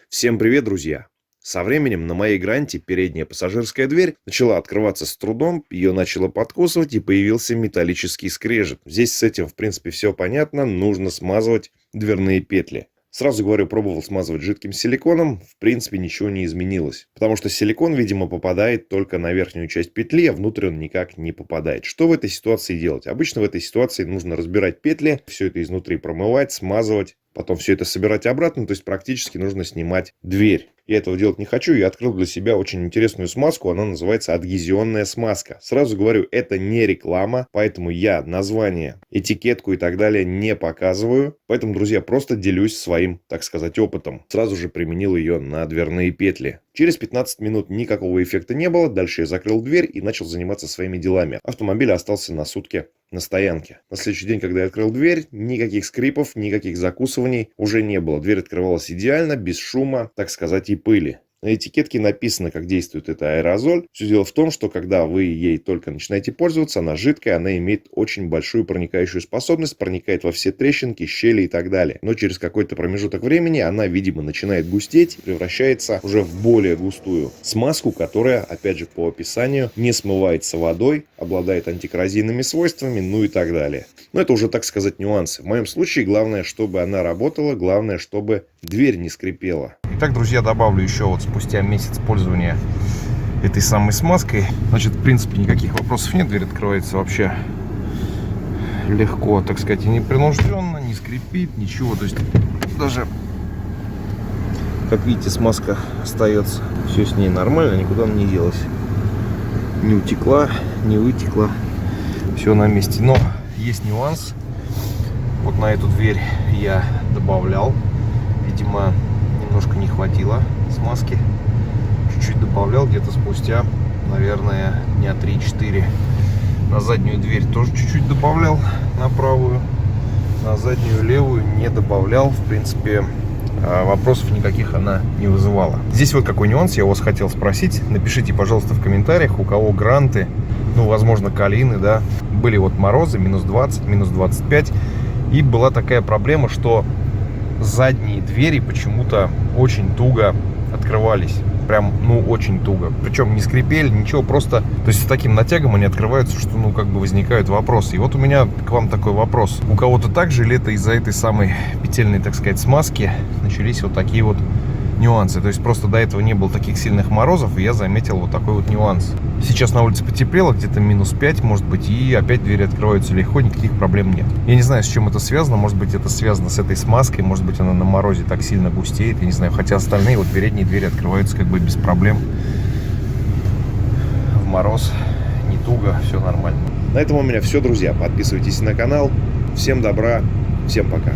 Всем привет, друзья! Со временем на моей гранте передняя пассажирская дверь начала открываться с трудом, ее начало подкусывать и появился металлический скрежет. Здесь с этим в принципе все понятно, нужно смазывать дверные петли. Сразу говорю, пробовал смазывать жидким силиконом, в принципе ничего не изменилось. Потому что силикон, видимо, попадает только на верхнюю часть петли, а внутрь он никак не попадает. Что в этой ситуации делать? Обычно в этой ситуации нужно разбирать петли, все это изнутри промывать, смазывать. Потом все это собирать обратно, то есть практически нужно снимать дверь. Я этого делать не хочу, я открыл для себя очень интересную смазку, она называется адгезионная смазка. Сразу говорю, это не реклама, поэтому я название, этикетку и так далее не показываю. Поэтому, друзья, просто делюсь своим, так сказать, опытом. Сразу же применил ее на дверные петли. Через 15 минут никакого эффекта не было, дальше я закрыл дверь и начал заниматься своими делами. Автомобиль остался на сутки на стоянке. На следующий день, когда я открыл дверь, никаких скрипов, никаких закусываний уже не было. Дверь открывалась идеально, без шума, так сказать, и пыли. На этикетке написано, как действует это аэрозоль. Все дело в том, что когда вы ей только начинаете пользоваться, она жидкая, она имеет очень большую проникающую способность, проникает во все трещинки, щели и так далее. Но через какой-то промежуток времени она, видимо, начинает густеть, превращается уже в более густую смазку, которая, опять же, по описанию, не смывается водой, обладает антикоррозийными свойствами, ну и так далее. Но это уже, так сказать, нюансы. В моем случае главное, чтобы она работала, главное, чтобы дверь не скрипела. Итак, друзья, добавлю еще вот спустя месяц пользования этой самой смазкой. Значит, в принципе, никаких вопросов нет. Дверь открывается вообще легко, так сказать, и непринужденно, не скрипит, ничего. То есть даже, как видите, смазка остается. Все с ней нормально, никуда она не делась. Не утекла, не вытекла. Все на месте. Но есть нюанс. Вот на эту дверь я добавлял. Видимо, немножко не хватило смазки. Чуть-чуть добавлял где-то спустя, наверное, дня 3-4. На заднюю дверь тоже чуть-чуть добавлял, на правую. На заднюю левую не добавлял. В принципе, вопросов никаких она не вызывала. Здесь вот какой нюанс, я у вас хотел спросить. Напишите, пожалуйста, в комментариях, у кого гранты, ну, возможно, калины, да, были вот морозы, минус 20, минус 25. И была такая проблема, что задние двери почему-то очень туго открывались. Прям, ну, очень туго. Причем не скрипели, ничего, просто... То есть с таким натягом они открываются, что, ну, как бы возникают вопросы. И вот у меня к вам такой вопрос. У кого-то так же или это из-за этой самой петельной, так сказать, смазки начались вот такие вот нюансы? То есть просто до этого не было таких сильных морозов, и я заметил вот такой вот нюанс. Сейчас на улице потеплело, где-то минус 5, может быть, и опять двери открываются легко, никаких проблем нет. Я не знаю, с чем это связано, может быть, это связано с этой смазкой, может быть, она на морозе так сильно густеет, я не знаю, хотя остальные вот передние двери открываются как бы без проблем. В мороз не туго, все нормально. На этом у меня все, друзья. Подписывайтесь на канал. Всем добра, всем пока.